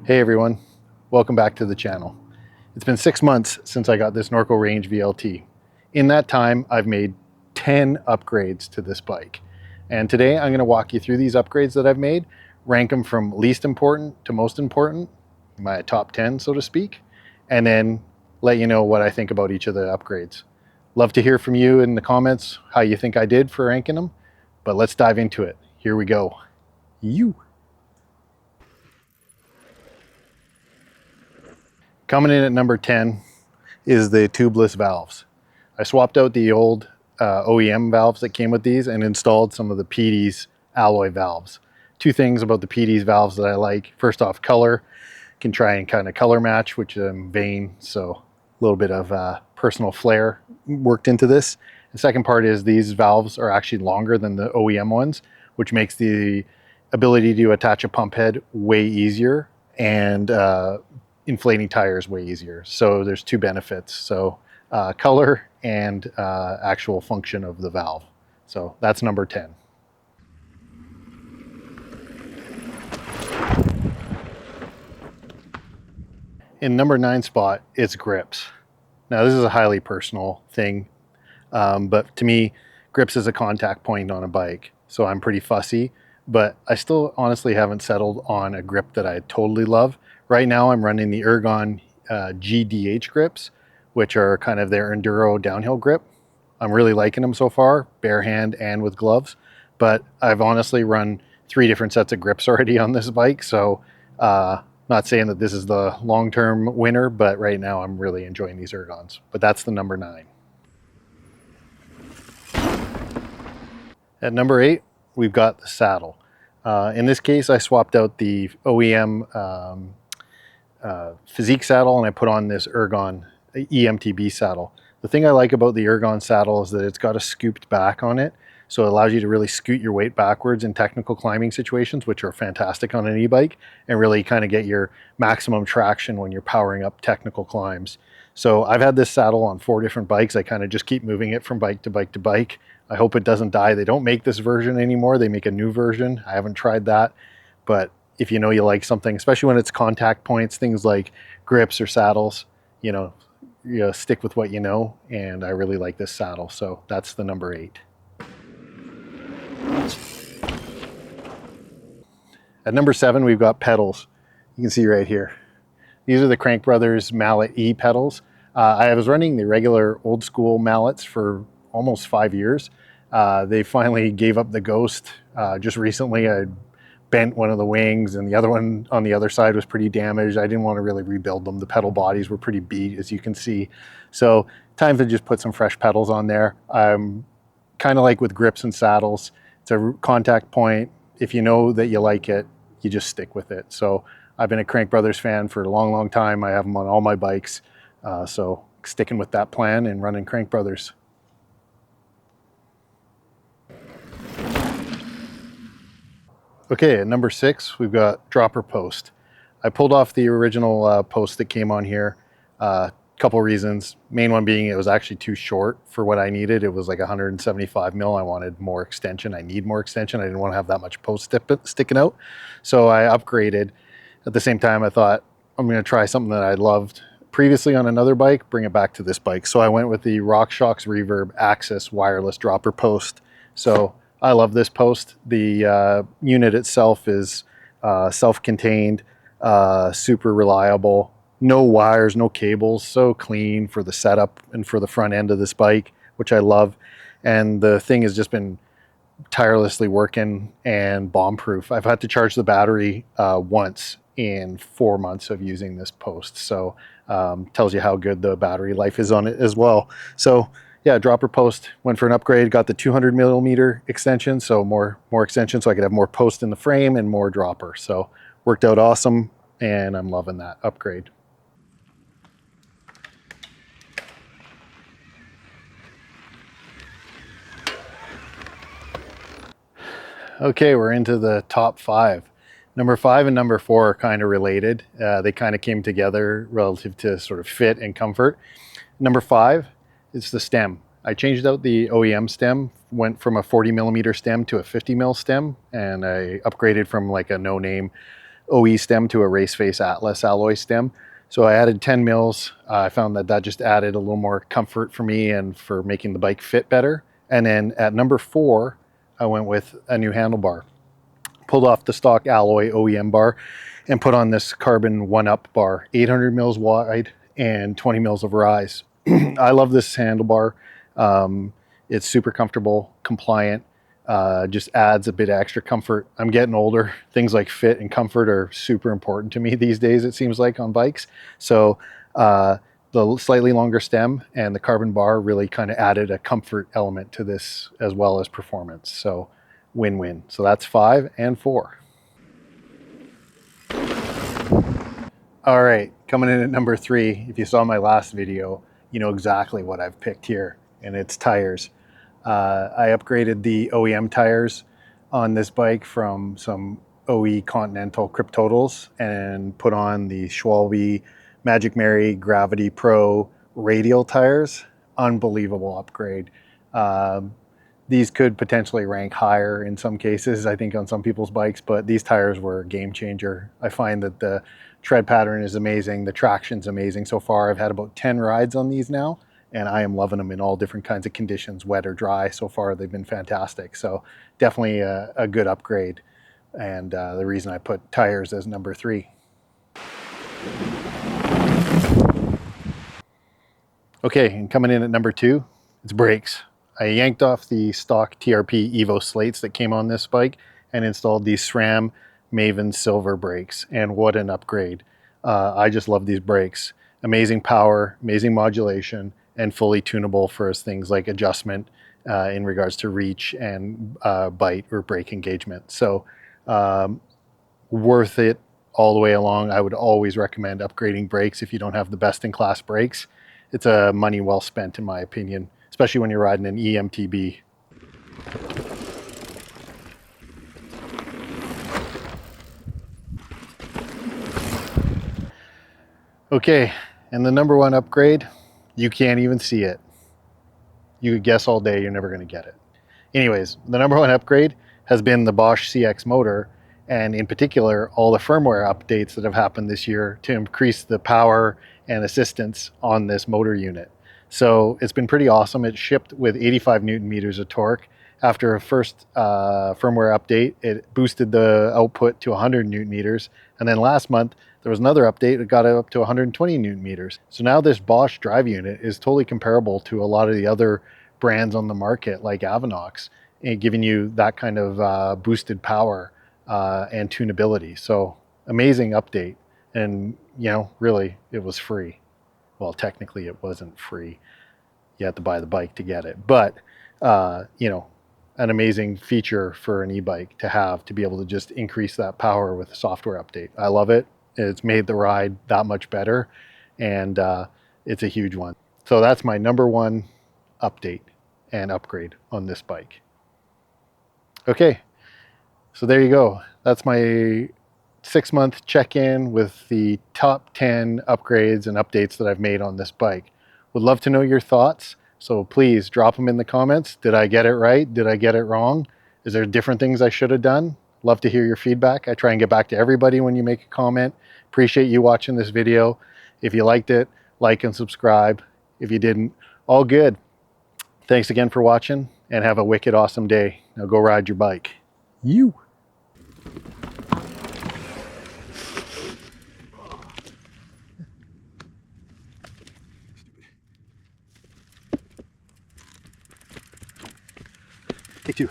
Hey everyone, welcome back to the channel. It's been 6 months since I got this Norco Range VLT. In that time, I've made 10 upgrades to this bike. And today I'm going to walk you through these upgrades that I've made, rank them from least important to most important, my top 10 so to speak, and then let you know what I think about each of the upgrades. Love to hear from you in the comments how you think I did for ranking them, but let's dive into it. Here we go. Coming in at number 10 is the tubeless valves. I swapped out the old OEM valves that came with these and installed some of the PD's alloy valves. Two things about the PD's valves that I like. First off, color. Can try and kind of color match, which I'm vain, so a little bit of personal flair worked into this. The second part is these valves are actually longer than the OEM ones, which makes the ability to attach a pump head way easier and inflating tires way easier. So there's two benefits. So color and actual function of the valve. So that's number 10. In number 9 spot, it's grips. Now this is a highly personal thing, but to me, grips is a contact point on a bike. So I'm pretty fussy, but I still honestly haven't settled on a grip that I totally love. Right now I'm running the Ergon GDH grips, which are kind of their enduro downhill grip. I'm really liking them so far, bare hand and with gloves, but I've honestly run 3 different sets of grips already on this bike. So not saying that this is the long-term winner, but right now I'm really enjoying these Ergons. But that's the number 9. At number 8, we've got the saddle. In this case, I swapped out the OEM Physique saddle and I put on this Ergon eMTB saddle. The thing I like about the Ergon saddle is that it's got a scooped back on it, so it allows you to really scoot your weight backwards in technical climbing situations, which are fantastic on an e-bike, and really kind of get your maximum traction when you're powering up technical climbs. So I've had this saddle on 4 different bikes. I kind of just keep moving it from bike to bike to bike. I hope it doesn't die. They don't make this version anymore. They make a new version. I haven't tried that, but if you know you like something, especially when it's contact points, things like grips or saddles, you stick with what you know, and I really like this saddle. So that's the number 8. At number 7, we've got pedals. You can see right here. These are the Crank Brothers Mallet E pedals. I was running the regular old school mallets for almost 5 years. They finally gave up the ghost just recently. I bent one of the wings and the other one on the other side was pretty damaged. I didn't want to really rebuild them. The pedal bodies were pretty beat, as you can see. So time to just put some fresh pedals on there. I'm kind of like with grips and saddles. It's a contact point. If you know that you like it, you just stick with it. So I've been a Crank Brothers fan for a long, long time. I have them on all my bikes. So sticking with that plan and running Crank Brothers. Okay, at number 6, we've got dropper post. I pulled off the original post that came on here. Couple reasons. Main one being it was actually too short for what I needed. It was like 175 mil. I wanted more extension. I need more extension. I didn't want to have that much post sticking out. So I upgraded. At the same time, I thought I'm going to try something that I loved previously on another bike, bring it back to this bike. So I went with the RockShox Reverb Axis wireless dropper post. So I love this post. The unit itself is self-contained, super reliable. No wires, no cables, so clean for the setup and for the front end of this bike, which I love. And the thing has just been tirelessly working and bomb-proof. I've had to charge the battery once in 4 months of using this post. So tells you how good the battery life is on it as well. So yeah, dropper post, went for an upgrade, got the 200 millimeter extension, so more extension so I could have more post in the frame and more dropper. So worked out awesome, and I'm loving that upgrade. Okay, we're into the top 5. Number 5 and number 4 are kind of related. They kind of came together relative to sort of fit and comfort. Number 5 is the stem. I changed out the OEM stem, went from a 40 millimeter stem to a 50 mil stem, and I upgraded from like a no-name OE stem to a Race Face Atlas alloy stem. So I added 10 mils. I found that that just added a little more comfort for me and for making the bike fit better. And then at number 4, I went with a new handlebar. Pulled off the stock alloy OEM bar and put on this carbon 1-up bar, 800 mils wide and 20 mils of rise. I love this handlebar. It's super comfortable, compliant, just adds a bit of extra comfort. I'm getting older. Things like fit and comfort are super important to me these days, it seems like, on bikes. So the slightly longer stem and the carbon bar really kind of added a comfort element to this as well as performance. So win-win. So that's 5 and 4. All right, coming in at number 3. If you saw my last video, you know exactly what I've picked here, and it's tires. I upgraded the OEM tires on this bike from some OE Continental Crypt Totals and put on the Schwalbe Magic Mary Gravity Pro radial tires. Unbelievable upgrade. These could potentially rank higher in some cases, I think, on some people's bikes, but these tires were a game changer. I find that the tread pattern is amazing. The traction's amazing so far. I've had about 10 rides on these now, and I am loving them in all different kinds of conditions, wet or dry. So far, they've been fantastic. So definitely a good upgrade. And the reason I put tires as number 3. Okay, and coming in at number 2, it's brakes. I yanked off the stock TRP Evo slates that came on this bike and installed these SRAM Maven Silver brakes, and what an upgrade. I just love these brakes. Amazing power, amazing modulation, and fully tunable for things like adjustment in regards to reach and bite or brake engagement. So worth it all the way along. I would always recommend upgrading brakes if you don't have the best-in-class brakes. It's a money well spent, in my opinion, especially when you're riding an eMTB. Okay, and the number 1 upgrade, you can't even see it. You could guess all day, you're never going to get it. Anyways, the number 1 upgrade has been the Bosch CX motor, and in particular, all the firmware updates that have happened this year to increase the power and assistance on this motor unit. So it's been pretty awesome. It shipped with 85 Newton meters of torque. After a first firmware update, it boosted the output to 100 Newton meters. And then last month, there was another update that got it up to 120 Newton meters. So now this Bosch drive unit is totally comparable to a lot of the other brands on the market, like Avinox, giving you that kind of boosted power and tunability. So amazing update. And, you know, really, it was free. Well, technically it wasn't free. You had to buy the bike to get it. But, you know, an amazing feature for an e-bike to have, to be able to just increase that power with a software update. I love it. It's made the ride that much better, and it's a huge one. So that's my number 1 update and upgrade on this bike. Okay, so there you go. That's my 6-month check-in with the top 10 upgrades and updates that I've made on this bike. Would love to know your thoughts, so please drop them in the comments. Did I get it right? Did I get it wrong? Is there different things I should have done? Love to hear your feedback. I try and get back to everybody when you make a comment. Appreciate you watching this video. If you liked it, like and subscribe. If you didn't, all good. Thanks again for watching, and have a wicked awesome day. Now go ride your bike. You. Take 2.